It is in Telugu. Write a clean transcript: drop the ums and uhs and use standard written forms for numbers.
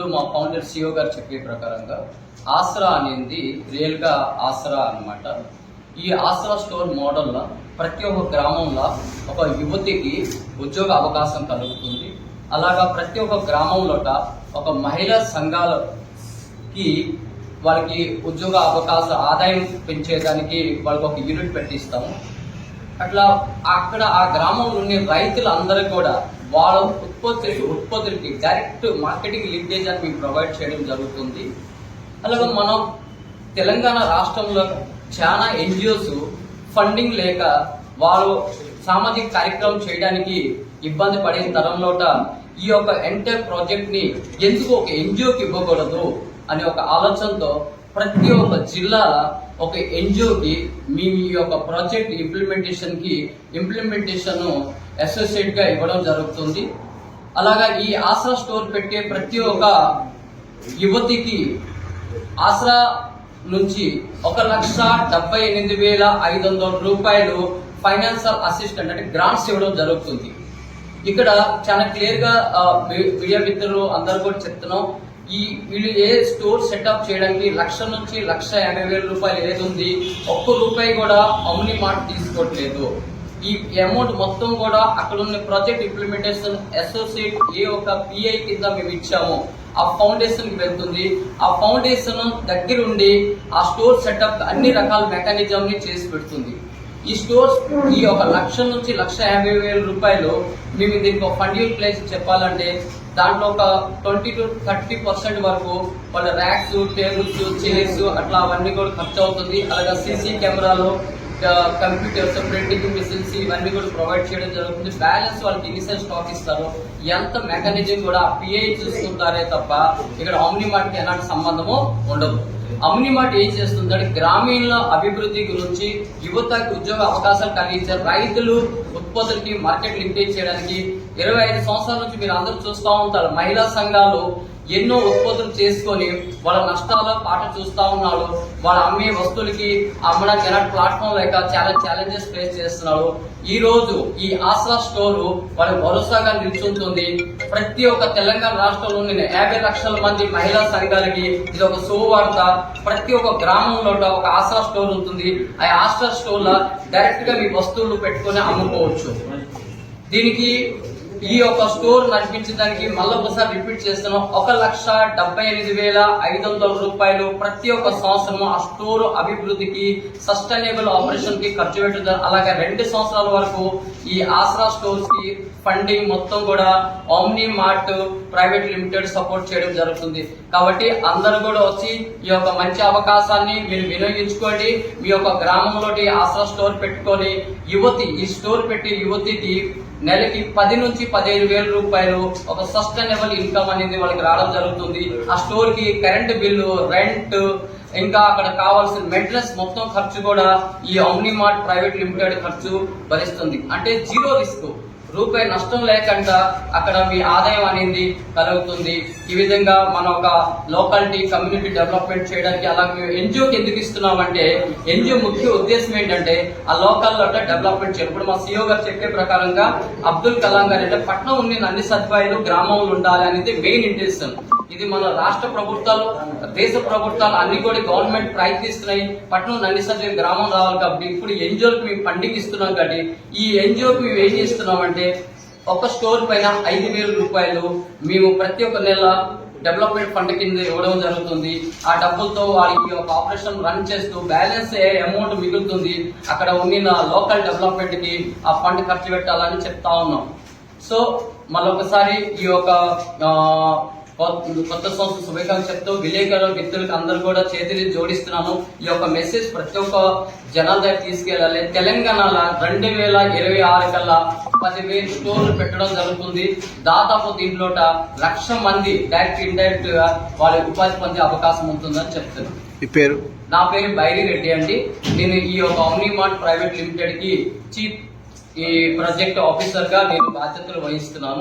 ఇప్పుడు మా ఫౌండర్ సిఓ గారు చెప్పే ప్రకారంగా ఆసరా అనేది రియల్గా ఆసరా అన్నమాట. ఈ ఆసరా స్టోర్ మోడల్లో ప్రతి ఒక్క గ్రామంలో ఒక యువతికి ఉద్యోగ అవకాశం కలుగుతుంది. అలాగా ప్రతి ఒక్క గ్రామంలో ఒక మహిళా సంఘాలకి వాళ్ళకి ఉద్యోగ అవకాశ ఆదాయం పెంచేదానికి వాళ్ళకి ఒక యూనిట్ పెట్టిస్తాము. అట్లా అక్కడ ఆ గ్రామంలోని రైతులందరూ కూడా వాళ్ళ ఉత్పత్తులకి డైరెక్ట్ మార్కెటింగ్ లింకేజ్ అని మేము ప్రొవైడ్ చేయడం జరుగుతుంది. అలాగే మనం తెలంగాణ రాష్ట్రంలో చాలా ఎన్జిఓస్ ఫండింగ్ లేక వాళ్ళు సామాజిక కార్యక్రమం చేయడానికి ఇబ్బంది పడిన తరంలో ఈ యొక్క ఎంటైర్ ప్రాజెక్ట్ ని ఎందుకు ఒక ఎన్జిఓకి ఇవ్వకూడదు అనే ఒక ఆలోచనతో ప్రతి ఒక్క జిల్లాల ఒక ఎన్జిఓకి మేము ఈ యొక్క ప్రాజెక్ట్ ఇంప్లిమెంటేషన్ అసోసియేట్ గా ఇవ్వడం జరుగుతుంది. అలాగా ఈ ఆసరా స్టోర్ పెట్టే ప్రతి ఒక్క యువతికి ఆసరా నుంచి 1,78,500 రూపాయలు ఫైనాన్షియల్ అసిస్టెంట్ అంటే గ్రాంట్స్ ఇవ్వడం జరుగుతుంది. ఇక్కడ చాలా క్లియర్ గా మీడియా మిత్రులు అందరూ కూడా చెప్తున్నాం. వీళ్ళు ఏ స్టోర్ సెటప్ చేయడానికి 1,00,000 నుంచి 1,50,000 రూపాయలు ఏది ఉంది, ఒక్క రూపాయి కూడా అమ్ని మాట తీసుకోవట్లేదు. ఈ అమౌంట్ మొత్తం కూడా అక్కడ ఉన్న ప్రాజెక్ట్ ఇంప్లిమెంటేషన్ అసోసియేట్ ఏ ఒక పిఐ కింద మేము ఇచ్చాము ఆ ఫౌండేషన్ కి వెళ్తుంది. ఆ ఫౌండేషన్ దగ్గరుండి ఆ స్టోర్ సెటప్ అన్ని రకాల మెకానిజం ని చేసి పెడుతుంది. ఈ స్టోర్స్ ఈ ఒక 1,00,000 నుంచి 1,50,000 రూపాయలు మేము దీనికి ఒక ఫండ్ ప్లేస్ చెప్పాలంటే దాంట్లో ఒక 20 to 30% వరకు వాళ్ళ ర్యాక్స్, టేబుల్స్, చైర్స్ అట్లా అవన్నీ కూడా ఖర్చు అవుతుంది. అలాగే సీసీ కెమెరాలు, కంప్యూటర్స్, ప్రింటింగ్ మిషన్స్ ఇవన్నీ కూడా ప్రొవైడ్ చేయడం జరుగుతుంది. బ్యాలెన్స్ వాళ్ళకి ఇనిషియల్ స్టాక్ ఇస్తారు. ఎంత మెకానిజం కూడా పిఐ చూసుకుంటారే తప్ప ఇక్కడ ఆమ్నిమార్ట్ కి ఎలాంటి సంబంధము ఉండదు. అమ్నిమార్ట్ ఏం చేస్తుందంటే గ్రామీణ అభివృద్ధి గురించి యువతకు ఉద్యోగ అవకాశాలు కలిగించే రైతులు ఉత్పత్తులకి మార్కెట్ లింకేజ్ చేయడానికి 25 సంవత్సరాల నుంచి మీరు అందరూ చూస్తూ ఉంటారు. మహిళా సంఘాలు ఎన్నో ఉత్పత్తులు చేసుకొని వాళ్ళ నష్టాల పాట చూస్తూ ఉన్నారు. వాళ్ళ అమ్మే వస్తువులకి అమ్మడానికి ఎలాంటి ప్లాట్ఫామ్ లేక చాలా ఛాలెంజెస్ ఫేస్ చేస్తున్నారు. ఈ రోజు ఈ ఆసరా స్టోర్ వాళ్ళ భరోసాగా నిల్చుంటుంది. ప్రతి ఒక్క తెలంగాణ రాష్ట్రంలోని 50 లక్షల మంది మహిళా సంఘాలకి ఇది ఒక శుభవార్త. ప్రతి ఒక్క గ్రామంలో ఒక ఆసరా స్టోర్ ఉంటుంది. ఆ ఆసరా స్టోర్ లో డైరెక్ట్ గా మీ వస్తువులు పెట్టుకుని అమ్ముకోవచ్చు. దీనికి ఈ యొక్క స్టోర్ నడిపించడానికి మళ్ళీ ఒకసారి రిపీట్ చేస్తున్నాం. 1,78,500 రూపాయలు ప్రతి ఒక్క సంవత్సరం ఆ స్టోర్ అభివృద్ధికి సస్టైనబుల్ ఆపరేషన్ కి ఖర్చు పెట్టారు. అలాగే 2 సంవత్సరాల వరకు ఈ ఆసరా స్టోర్స్ కి ఫండింగ్ మొత్తం కూడా omni mart private limited support చేయడం జరుగుతుంది. కాబట్టి అందరూ కూడా వచ్చి ఈ యొక్క మంచి అవకాశాన్ని మీరు వినియోగించుకోండి. మీ యొక్క గ్రామంలో ఆసరా స్టోర్ పెట్టుకొని ఈ స్టోర్ పెట్టి యువతికి నెలకి 10 నుంచి 15,000 రూపాయలు ఒక సస్టైనబుల్ ఇన్కమ్ అనేది వాళ్ళకి రావడం జరుగుతుంది. ఆ స్టోర్ కి కరెంట్ బిల్లు, రెంట్, ఇంకా అక్కడ కావాల్సిన మెయింటెనెన్స్ మొత్తం ఖర్చు కూడా ఈ ఆమ్నిమార్ట్ ప్రైవేట్ లిమిటెడ్ ఖర్చు భరిస్తుంది. అంటే జీరో రిస్క్, రూపాయి నష్టం లేకుండా అక్కడ మీ ఆదాయం అనేది కలుగుతుంది. ఈ విధంగా మన ఒక లోకాలిటీ కమ్యూనిటీ డెవలప్మెంట్ చేయడానికి అలాగే మేము ఎన్జిఓకి ఎందుకు ఇస్తున్నామంటే ఎన్జిఓ ముఖ్య ఉద్దేశం ఏంటంటే ఆ లోకల్లో డెవలప్మెంట్ చేయాలి. ఇప్పుడు మా సిఓ గారు చెప్పే ప్రకారంగా అబ్దుల్ కలాం గారు అంటే పట్నం ఉన్న అన్ని సదుపాయాలు గ్రామంలో ఉండాలి అనేది మెయిన్ ఇంటెన్షన్. ఇది మన రాష్ట్ర ప్రభుత్వాలు, దేశ ప్రభుత్వాలు అన్ని కూడా గవర్నమెంట్ ప్రయత్నిస్తున్నాయి. పట్టణం అన్ని సదుపాయాలు గ్రామం రావాలి కాబట్టి ఇప్పుడు ఎన్జిఓకి మేము ఫండింగ్ ఇస్తున్నాం. కాబట్టి ఈ ఎన్జిఓకి మేము ఏం చేస్తున్నామంటే ఒక స్టోర్ పైన 5,000 రూపాయలు మేము ప్రతి ఒక్క నెల డెవలప్మెంట్ ఫండ్ కింద ఇవ్వడం జరుగుతుంది. ఆ డబ్బులతో వాళ్ళకి ఒక ఆపరేషన్ రన్ చేస్తూ బ్యాలెన్స్ అమౌంట్ మిగులుతుంది. అక్కడ ఉన్న లోకల్ డెవలప్మెంట్ కి ఆ ఫండ్ ఖర్చు పెట్టాలని చెప్తా ఉన్నాం. సో మళ్ళొకసారి ఈ యొక్క కొత్త సంవత్సరం శుభాకాంక్షలు చెప్తూ విలేకరుల మిత్రులకు అందరూ కూడా చేతులు జోడిస్తున్నాను. ఈ యొక్క మెసేజ్ ప్రతి ఒక్క జనాల దగ్గర తీసుకెళ్లాలి. తెలంగాణలో 2026 కల్లా 10,000 స్టోర్లు పెట్టడం జరుగుతుంది. దాదాపు దీంట్లో 1,00,000 మంది డైరెక్ట్ ఇండైరెక్ట్ గా వాళ్ళ ఉపాధి పొందే అవకాశం ఉంటుందని చెప్తున్నాను. నా పేరు బైరి రెడ్డి అండి. నేను ఈ యొక్క ఆమ్నిమార్ట్ ప్రైవేట్ లిమిటెడ్ కి చీఫ్ ఈ ప్రాజెక్ట్ ఆఫీసర్ గా నేను బాధ్యతలు వహిస్తున్నాను.